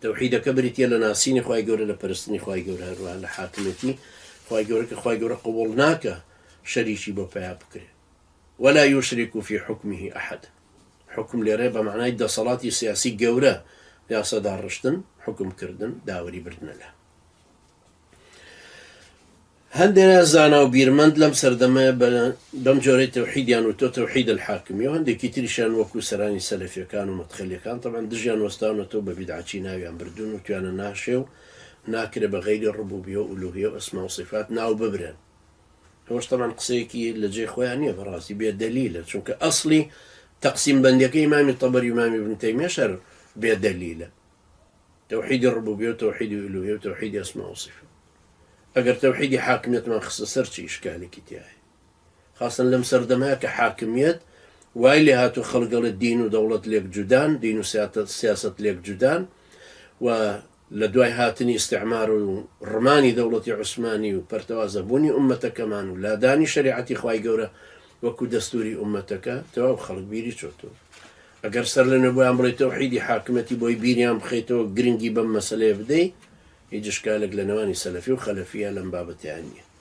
تەوحیدەکە بریتە لە ناسینی خوای گەورە لە پەرستنی خوای گەورە هەروە لە حاکمەتی خوای گەورە کە خوای گەورە قبوڵ ناکە شەریکی بۆ پیا بکرێ ولا يشرك في حكمه أحد حكم لێرە بە معنای دەسەڵاتی سیاسی گەورە یاسەداڕشتن حکم کردن داوەری بردنە لە هەندێک زانا و بیرمەند لەم سەردەمە بەم جۆرەی تەوحیدیان و تۆ تەوحید الحاکمی و هەندێکی تریشیان وەکو سەرانی سەلەفیەکان و مەدخەلیەکان تەبەن دژیان وەستاونەتەوە بە بیدعەتی ناویان بردون و توانە ناشێ و ناکرێ بە غەیری ڕبوبیە و ئولوهیە و ئەسما و صفات ناو ببرێن ئەوەش تەبەن قسەیەکی لە جێ خۆیان نییە بەڕاستی بێ دەلیلە چونکە ئەسڵی تەقسیم بەندیەکەی ئیمامی تەبەری و ئیمامی ابن تەیمیە شەر بێ دەلیلە توحيد الربوبية وتوحيد الألوهية وتوحيد أسماء وصفات أجر توحيد حاكمية ما خصصر شيء إشكالي كتياهي خاصة لم سردمها كحاكمية وايلي هاتو خلق الدين ودولة ليك جدان دين وسياسة ليك جدان ولدواي هاتني استعمار الرماني دولة عثماني وبرتوازبوني أمتك كمان ولا داني شريعتي خواي قورة وكو دستوري أمتك تو خلق بيري شوتو أجر سر لنا بو أمر توحيدي حاكمتي بوي بيريام خيتو جرينجي بم مسألة بدي يجي إشكالك لنواني سلفي وخلفية لم بابتي عني